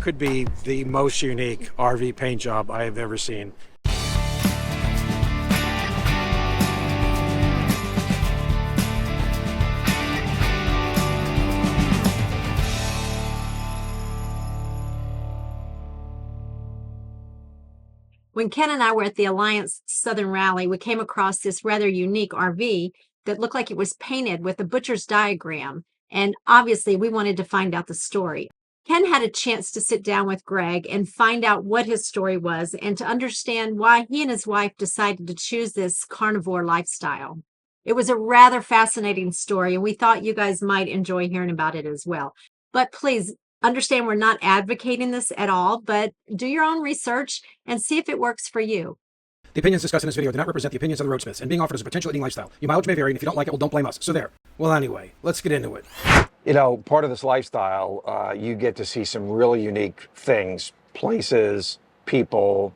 could be the most unique RV paint job I have ever seen. When Ken and I were at the Alliance Southern Rally, we came across this rather unique RV that looked like it was painted with a butcher's diagram. And obviously, we wanted to find out the story. Ken had a chance to sit down with Greg and find out what his story was and to understand why he and his wife decided to choose this carnivore lifestyle. It was a rather fascinating story, and we thought you guys might enjoy hearing about it as well. But please, understand we're not advocating this at all, but do your own research and see if it works for you. The opinions discussed in this video do not represent the opinions of the RoadSMITHS and being offered as a potential eating lifestyle. Your mileage may vary, and if you don't like it, well, don't blame us. So there. Well, anyway, let's get into it. You know, part of this lifestyle, you get to see some really unique things, places, people,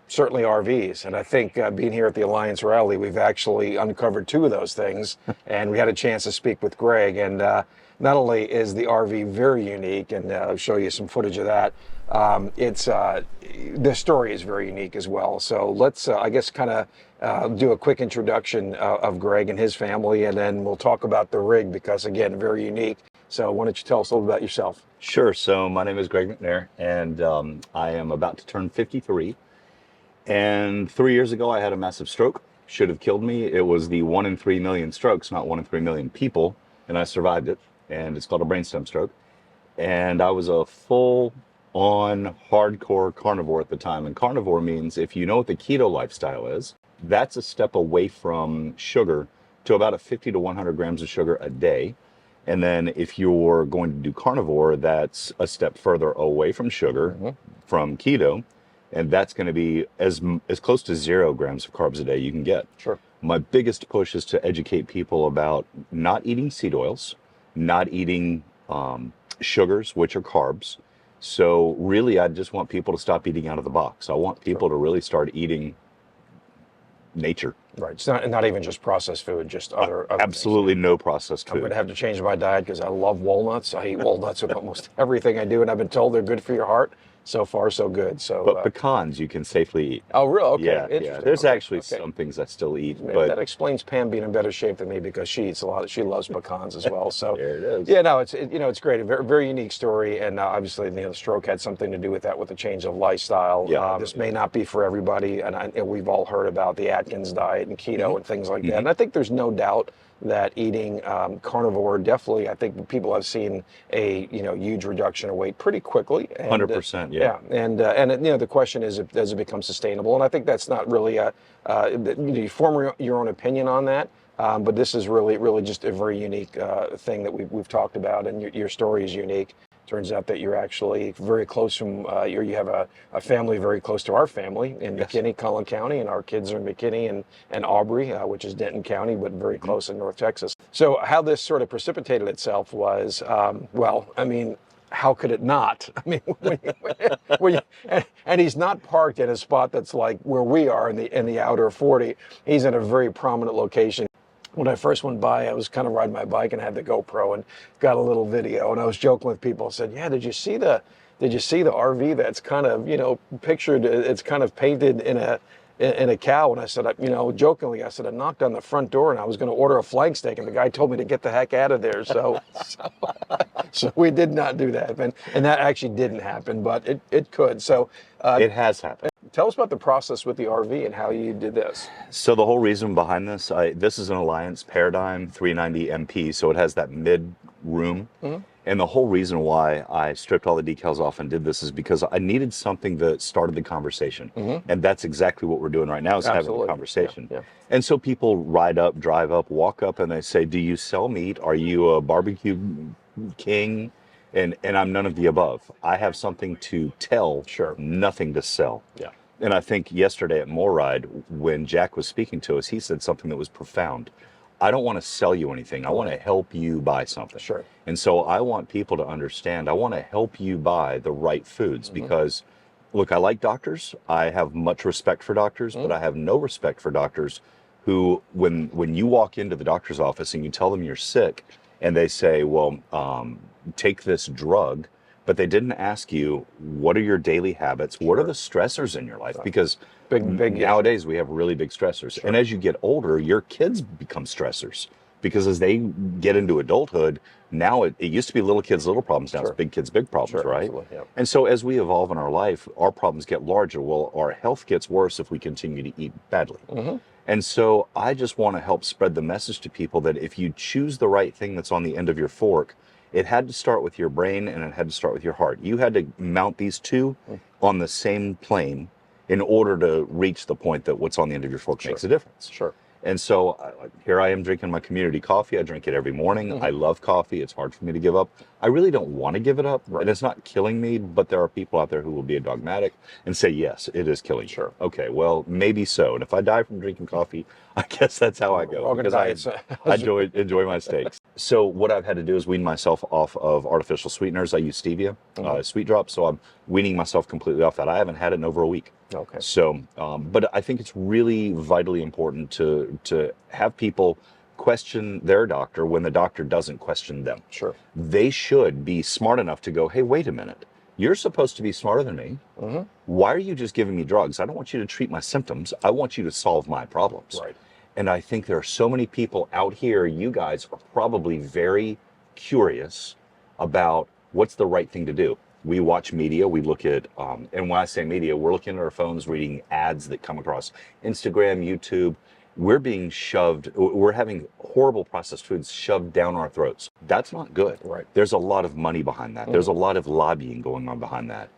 certainly RVs. And I think being here at the Alliance Rally, we've actually uncovered two of those things. And we had a chance to speak with Greg. And not only is the RV very unique, and I'll show you some footage of that, the story is very unique as well. So let's, I guess, kind of do a quick introduction of Greg and his family, and then we'll talk about the rig because, again, very unique. So why don't you tell us a little about yourself? Sure. So my name is Greg McNair, and I am about to turn 53. And 3 years ago, I had a massive stroke. Should have killed me. It was the 1 in 3 million strokes, not 1 in 3 million people, and I survived it. And it's called a brainstem stroke. And I was a full-on hardcore carnivore at the time. And carnivore means, if you know what the keto lifestyle is, that's a step away from sugar to about a 50 to 100 grams of sugar a day. And then if you're going to do carnivore, that's a step further away from sugar, from keto. And that's going to be as close to 0 grams of carbs a day you can get. Sure. My biggest push is to educate people about not eating seed oils, not eating sugars, which are carbs. So really, I just want people to stop eating out of the box. I want people to really start eating nature. Right. It's not even just processed food, just other Absolutely things. No processed food. I'm going to have to change my diet because I love walnuts. I eat walnuts with almost everything I do, and I've been told they're good for your heart. So far, so good. So, but pecans you can safely eat. Oh, really? Okay. Yeah. There's actually some things I still eat. Maybe but that explains Pam being in better shape than me because she eats a lot. She loves pecans as well. So there it is. Yeah, no, it's great. A very, very unique story, and obviously, the stroke had something to do with that, with the change of lifestyle. Yeah. This may not be for everybody, and we've all heard about the Atkins diet and keto and things like that. And I think there's no doubt that eating carnivore, definitely, I think people have seen a huge reduction of weight pretty quickly. 100%, yeah. And the question is, does it become sustainable? And I think that's not really you form your own opinion on that. But this is really just a very unique thing that we've talked about, and your story is unique. Turns out that you're actually very close from, you have a family very close to our family in McKinney, Cullen County, and our kids are in McKinney and Aubrey, which is Denton County, but very close in North Texas. So how this sort of precipitated itself was, how could it not? I mean, and he's not parked in a spot that's like where we are in the outer 40. He's in a very prominent location. When I first went by, I was kind of riding my bike and had the GoPro and got a little video. And I was joking with people. I said, "Yeah, did you see the RV that's kind of pictured? It's kind of painted in a cow." And I said, jokingly, I said, I knocked on the front door and I was going to order a flank steak, and the guy told me to get the heck out of there. So we did not do that, and that actually didn't happen, but it could. So it has happened. Tell us about the process with the RV and how you did this. So the whole reason behind this, this is an Alliance Paradigm 390 MP, so it has that mid room. And the whole reason why I stripped all the decals off and did this is because I needed something that started the conversation. And that's exactly what we're doing right now, is having a conversation. Yeah. And so people ride up, drive up, walk up, and they say, "Do you sell meat? Are you a barbecue king?" And I'm none of the above. I have something to tell, nothing to sell. Yeah. And I think yesterday at Moride, when Jack was speaking to us, he said something that was profound. I don't want to sell you anything. I want to help you buy something. Sure. And so I want people to understand, I want to help you buy the right foods because, look, I like doctors. I have much respect for doctors, but I have no respect for doctors who, when you walk into the doctor's office and you tell them you're sick and they say, well, take this drug, but they didn't ask you, what are your daily habits? What are the stressors in your life? Because big nowadays we have really big stressors. And as you get older, your kids become stressors. Because as they get into adulthood, now it used to be little kids, little problems. Now it's big kids, big problems, right? Yep. And so as we evolve in our life, our problems get larger. Well, our health gets worse if we continue to eat badly. And so I just want to help spread the message to people that if you choose the right thing that's on the end of your fork, it had to start with your brain and it had to start with your heart. You had to mount these two on the same plane in order to reach the point that what's on the end of your fork makes a difference. And so here I am drinking my community coffee. I drink it every morning. I love coffee. It's hard for me to give up. I really don't want to give it up, and it's not killing me, but there are people out there who will be a dogmatic and say, yes, it is killing you. Okay, well, maybe so. And if I die from drinking coffee, I guess that's how I go, because I enjoy my steaks. So what I've had to do is wean myself off of artificial sweeteners. I use stevia, sweet drops, so I'm weaning myself completely off that. I haven't had it in over a week. Okay. So, but I think it's really vitally important to have people question their doctor when the doctor doesn't question them. They should be smart enough to go, hey, wait a minute. You're supposed to be smarter than me. Why are you just giving me drugs? I don't want you to treat my symptoms. I want you to solve my problems. And I think there are so many people out here, you guys are probably very curious about what's the right thing to do. We watch media, we look at, and when I say media, we're looking at our phones, reading ads that come across Instagram, YouTube. We're being shoved, we're having horrible processed foods shoved down our throats. That's not good. There's a lot of money behind that. There's a lot of lobbying going on behind that.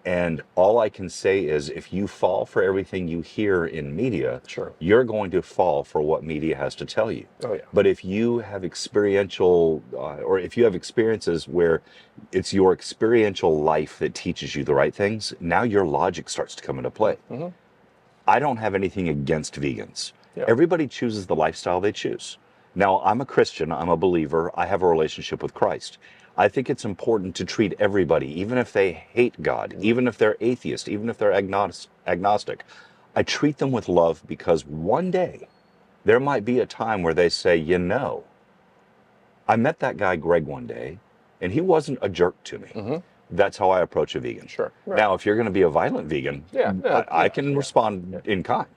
And all I can say is if you fall for everything you hear in media, you're going to fall for what media has to tell you. But if you have experiential, or if you have experiences where it's your experiential life that teaches you the right things, now your logic starts to come into play. I don't have anything against vegans. Everybody chooses the lifestyle they choose. Now, I'm a Christian, I'm a believer, I have a relationship with Christ. I think it's important to treat everybody, even if they hate God, even if they're atheist, even if they're agnostic. I treat them with love because one day there might be a time where they say, you know, I met that guy Greg one day and he wasn't a jerk to me. That's how I approach a vegan. Now, if you're going to be a violent vegan, I can respond in kind.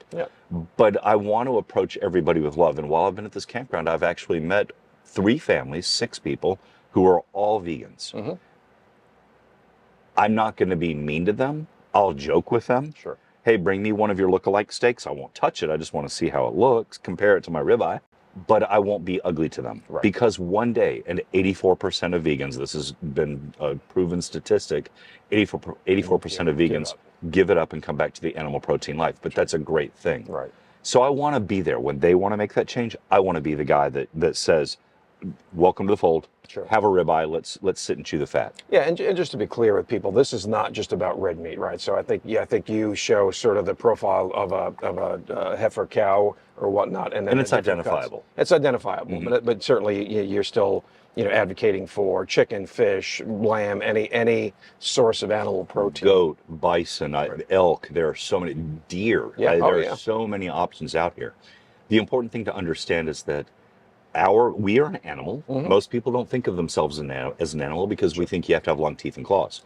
But I want to approach everybody with love. And while I've been at this campground, I've actually met 3 families, 6 people who are all vegans. I'm not going to be mean to them. I'll joke with them. Hey, bring me one of your look-alike steaks. I won't touch it. I just want to see how it looks, compare it to my ribeye. But I won't be ugly to them. Because one day, and 84% of vegans, this has been a proven statistic, 84% of vegans give it up and come back to the animal protein life. But that's a great thing. So I want to be there. When they want to make that change, I want to be the guy that says, welcome to the fold. Have a ribeye. Let's sit and chew the fat. And just to be clear with people, this is not just about red meat, right? So I think you show sort of the profile of a heifer cow or whatnot, and it's identifiable. It's identifiable, but certainly you're still advocating for chicken, fish, lamb, any source of animal protein. Goat, bison, elk. There are so many deer. There are so many options out here. The important thing to understand is that we are an animal. Most people don't think of themselves as an animal because we think you have to have long teeth and claws.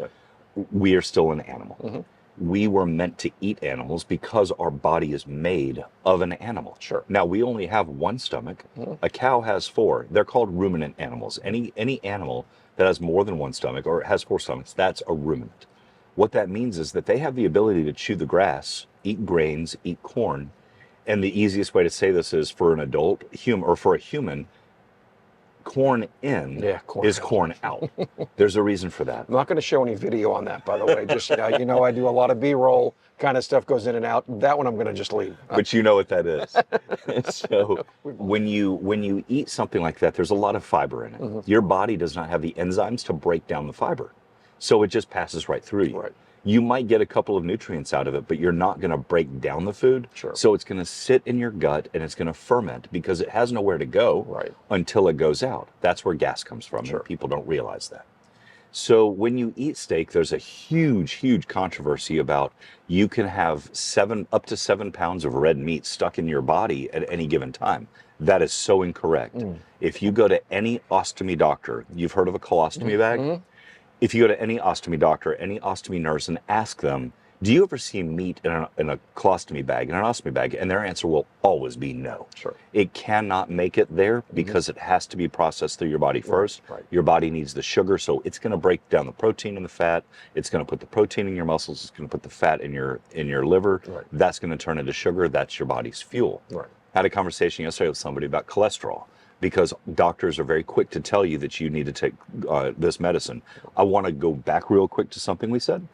We are still an animal. We were meant to eat animals because our body is made of an animal. Now, we only have one stomach. A cow has 4. They're called ruminant animals. Any animal that has more than one stomach or has 4 stomachs, that's a ruminant. What that means is that they have the ability to chew the grass, eat grains, eat corn. And the easiest way to say this is for an adult or for a human, corn in is corn out. There's a reason for that. I'm not going to show any video on that, by the way. Just I do a lot of B-roll kind of stuff, goes in and out. That one I'm going to just leave. But you know what that is. So when you eat something like that, there's a lot of fiber in it. Your body does not have the enzymes to break down the fiber. So it just passes right through you. You might get a couple of nutrients out of it, but you're not going to break down the food. So it's going to sit in your gut and it's going to ferment because it has nowhere to go until it goes out. That's where gas comes from, and people don't realize that. So when you eat steak, there's a huge, huge controversy about you can have up to 7 pounds of red meat stuck in your body at any given time. That is so incorrect. If you go to any ostomy doctor, you've heard of a colostomy bag? if you go to any ostomy doctor, any ostomy nurse, and ask them, do you ever see meat in a colostomy bag, in an ostomy bag? And their answer will always be no. Sure. It cannot make it there because it has to be processed through your body first. Right. Your body needs the sugar, so it's going to break down the protein and the fat. It's going to put the protein in your muscles. It's going to put the fat in your liver. Right. That's going to turn into sugar. That's your body's fuel. Right. I had a conversation yesterday with somebody about cholesterol, because doctors are very quick to tell you that you need to take this medicine. I want to go back real quick to something we said.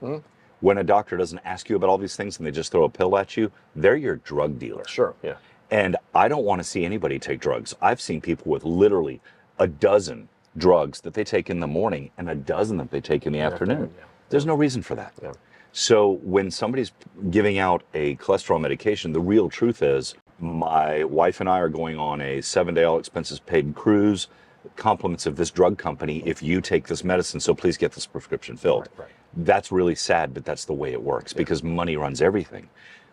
When a doctor doesn't ask you about all these things and they just throw a pill at you, they're your drug dealer. Sure, yeah. And I don't want to see anybody take drugs. I've seen people with literally a dozen drugs that they take in the morning and a dozen that they take in the afternoon. Yeah. There's no reason for that. Yeah. So when somebody's giving out a cholesterol medication, the real truth is, my wife and I are going on a 7-day all expenses paid cruise, compliments of this drug company, if you take this medicine, so please get this prescription filled. Right. That's really sad, but that's the way it works, because money runs everything.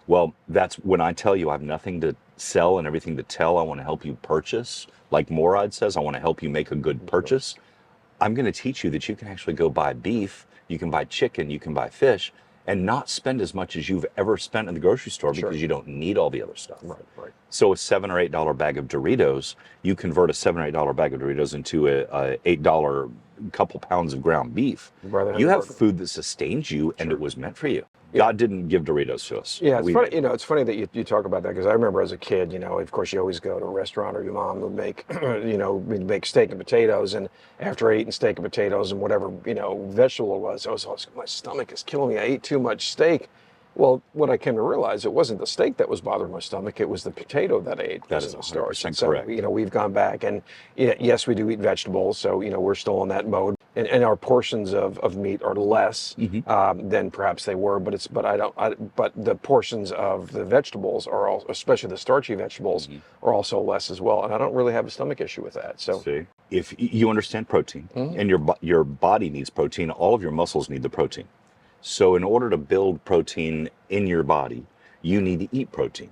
Well, that's when I tell you I have nothing to sell and everything to tell. I want to help you purchase. Like Morad says, I want to help you make a good purchase. I'm going to teach you that you can actually go buy beef, you can buy chicken, you can buy fish, and not spend as much as you've ever spent in the grocery store because you don't need all the other stuff. Right. So a $7 or $8 bag of Doritos, you convert a $7 or $8 bag of Doritos into a $8 couple pounds of ground beef. You have food that sustains you, and it was meant for you. God didn't give Doritos to us. Yeah, it's funny. It's funny that you talk about that, because I remember as a kid, of course, you always go to a restaurant, or your mom would make, we'd make steak and potatoes, and after I eating steak and potatoes and whatever, vegetable it was, my stomach is killing me. I ate too much steak. Well, what I came to realize, it wasn't the steak that was bothering my stomach; it was the potato that I ate. That is 100% correct. So, we've gone back, and yes, we do eat vegetables, so we're still in that mode. And our portions of meat are less than perhaps they were, but the portions of the vegetables are all, especially the starchy vegetables, are also less as well. And I don't really have a stomach issue with that. So, if you understand protein, and your body needs protein, all of your muscles need the protein. So in order to build protein in your body, you need to eat protein.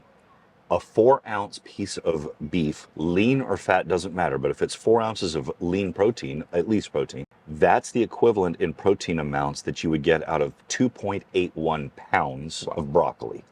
A 4-ounce piece of beef, lean or fat, doesn't matter, but if it's 4 ounces of lean protein, at least protein, that's the equivalent in protein amounts that you would get out of 2.81 pounds of broccoli.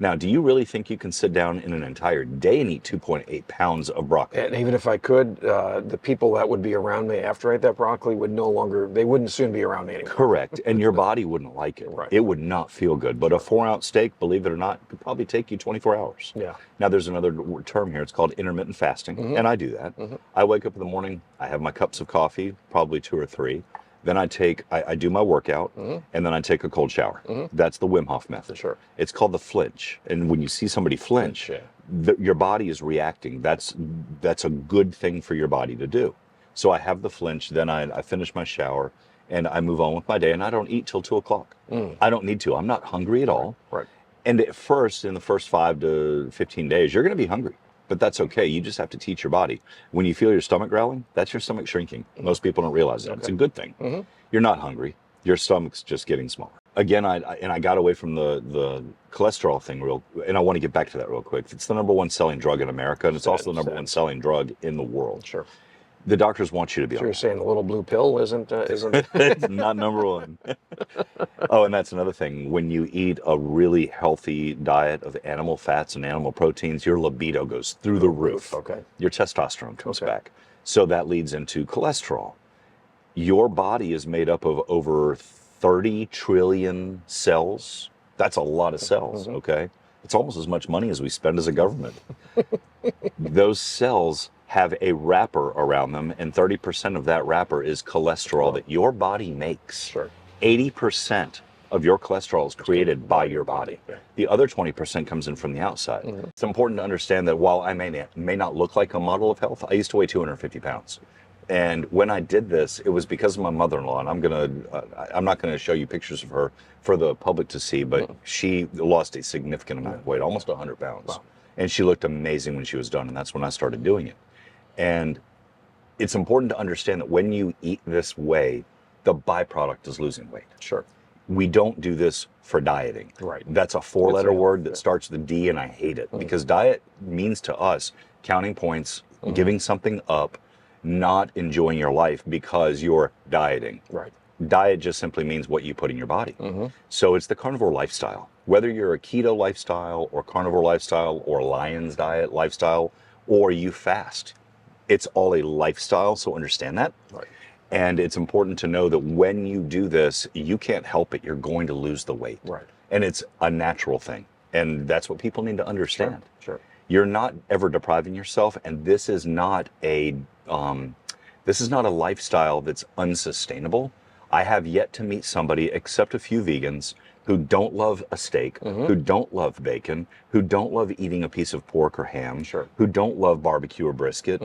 Now, do you really think you can sit down in an entire day and eat 2.8 pounds of broccoli? And even if I could, the people that would be around me after I ate that broccoli they wouldn't soon be around me anymore. Correct. And your body wouldn't like it. Right. It would not feel good. But a 4-ounce steak, believe it or not, could probably take you 24 hours. Yeah. Now, there's another term here. It's called intermittent fasting. And I do that. I wake up in the morning, I have my cups of coffee, probably 2 or 3. Then I do my workout, and then I take a cold shower. That's the Wim Hof method. Sure. It's called the flinch. And when you see somebody flinch, your body is reacting. That's a good thing for your body to do. So I have the flinch, then I finish my shower, and I move on with my day, and I don't eat till 2 o'clock. I don't need to. I'm not hungry at all. Right. And at first, in the first 5 to 15 days, you're going to be hungry. But that's okay. You just have to teach your body. When you feel your stomach growling, that's your stomach shrinking. Most people don't realize that. It's a good thing. You're not hungry. Your stomach's just getting smaller. Again, I got away from the cholesterol thing and I want to get back to that real quick. It's the #1 selling drug in America, and it's also the #1 selling drug in the world. Sure. The doctors want you to be on So you're that. saying the little blue pill isn't It's not #1. Oh, and that's another thing. When you eat a really healthy diet of animal fats and animal proteins, your libido goes through the roof. Okay. Your testosterone comes back. So that leads into cholesterol. Your body is made up of over 30 trillion cells. That's a lot of cells, okay? It's almost as much money as we spend as a government. Those cells have a wrapper around them, and 30% of that wrapper is cholesterol that your body makes. Sure. 80% of your cholesterol is created by your body. The other 20% comes in from the outside. It's important to understand that while I may not look like a model of health, I used to weigh 250 pounds. And when I did this, it was because of my mother-in-law, and I'm not gonna show you pictures of her for the public to see, but she lost a significant amount of weight, almost 100 pounds. Wow. And she looked amazing when she was done, and that's when I started doing it. And it's important to understand that when you eat this way, the byproduct is losing weight. Sure. We don't do this for dieting. Right. That's a 4-letter word that starts with a D, and I hate it because diet means to us counting points, giving something up, not enjoying your life because you're dieting. Right. Diet just simply means what you put in your body. So it's the carnivore lifestyle. Whether you're a keto lifestyle or carnivore lifestyle or Lion's diet lifestyle, or you fast, it's all a lifestyle. So understand that. Right. And it's important to know that when you do this, you can't help it. You're going to lose the weight. Right. And it's a natural thing. And that's what people need to understand. Sure. You're not ever depriving yourself. And this is not a lifestyle that's unsustainable. I have yet to meet somebody, except a few vegans, who don't love a steak, who don't love bacon, who don't love eating a piece of pork or ham, who don't love barbecue or brisket.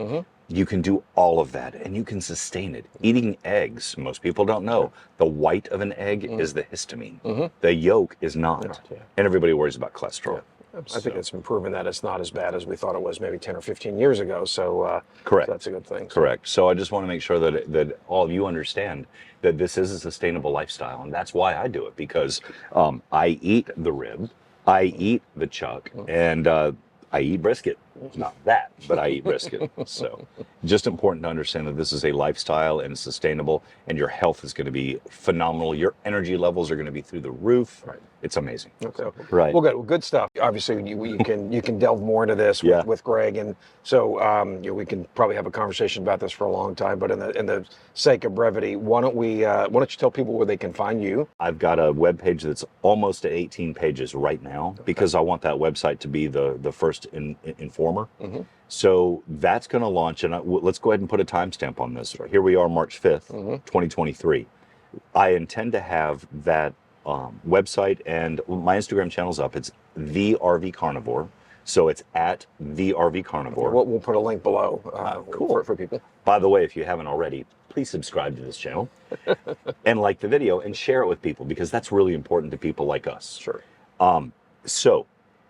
You can do all of that and you can sustain it. Eating eggs, most people don't know, the white of an egg is the histamine. The yolk is not. And everybody worries about cholesterol. I think it's been proven that it's not as bad as we thought it was maybe 10 or 15 years ago. So, correct. So that's a good thing. Correct. So I just want to make sure that all of you understand that this is a sustainable lifestyle. And that's why I do it, because I eat the rib, I eat the chuck, and I eat brisket. Not that, but I eat brisket. So just important to understand that this is a lifestyle and sustainable, and your health is going to be phenomenal. Your energy levels are going to be through the roof. Right. It's amazing. Okay. Right. Well, good. Well, good stuff. Obviously, you can delve more into this with Greg, and so we can probably have a conversation about this for a long time. But in the sake of brevity, why don't you tell people where they can find you? I've got a web page that's almost at 18 pages right now, because I want that website to be the first informer. So that's going to launch, and let's go ahead and put a timestamp on this. Here we are, March 5th, 2023. I intend to have that website, and my Instagram channel's up. It's TheRVCarnivore. So it's at TheRVCarnivore. We'll put a link below for people. By the way, if you haven't already, please subscribe to this channel and like the video and share it with people, because that's really important to people like us. Sure. So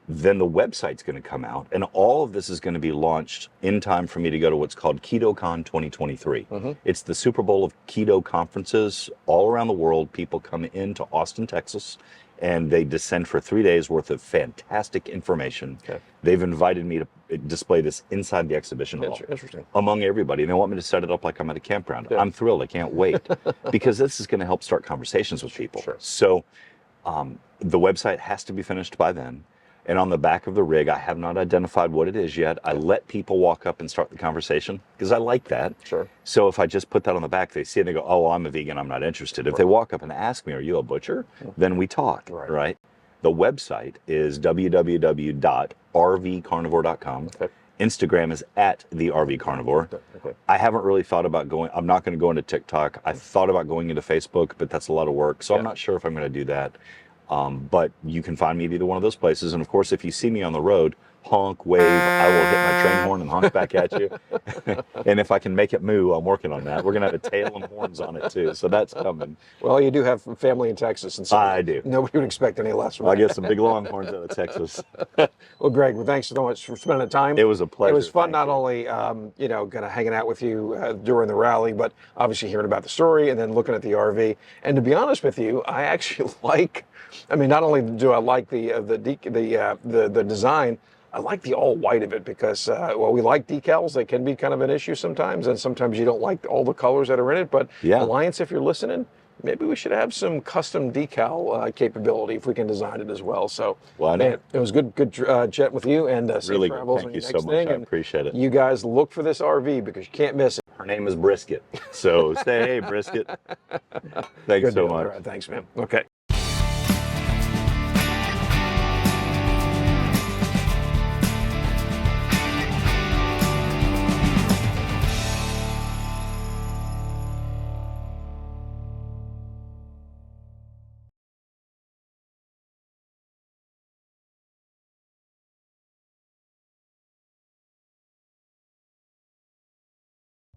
then the website's going to come out, and all of this is going to be launched in time for me to go to what's called KetoCon 2023. It's the Super Bowl of keto conferences all around the world. People come into Austin, Texas, and they descend for 3 days worth of fantastic information. They've invited me to display this inside the exhibition hall. Interesting. Among everybody. And they want me to set it up like I'm at a campground. I'm thrilled. I can't wait, because this is going to help start conversations with people. So the website has to be finished by then. And on the back of the rig, I have not identified what it is yet. I let people walk up and start the conversation, because I like that. So if I just put that on the back, they see it and they go, oh, I'm a vegan, I'm not interested. If they walk up and ask me, are you a butcher? Then we talk, right? The website is www.rvcarnivore.com. Instagram is at TheRVCarnivore. I haven't really thought about I'm not going to go into TikTok. I thought about going into Facebook, but that's a lot of work. So I'm not sure if I'm going to do that. But you can find me at either one of those places. And of course, if you see me on the road, honk, wave, I will hit my train horn and honk back at you. And if I can make it moo, I'm working on that. We're going to have a tail and horns on it too. So that's coming. Well, you do have family in Texas, and so I do. Nobody would expect any less from I that. get some big longhorns out of Texas. Well, Greg, thanks so much for spending the time. It was a pleasure. It was fun, not only kind of hanging out with you during the rally, but obviously hearing about the story and then looking at the RV. And to be honest with you, I actually not only do I like the design, I like the all white of it, because we like decals. They can be kind of an issue sometimes, and sometimes you don't like all the colors that are in it. But Alliance, if you're listening, maybe we should have some custom decal capability if we can design it as well. So, man, it was good chat with you, and really safe good. travels. Thank you so much. I appreciate it. You guys look for this RV, because you can't miss it. Her name is Brisket. So say hey, Brisket. Thanks so much. All right, thanks, man. Okay.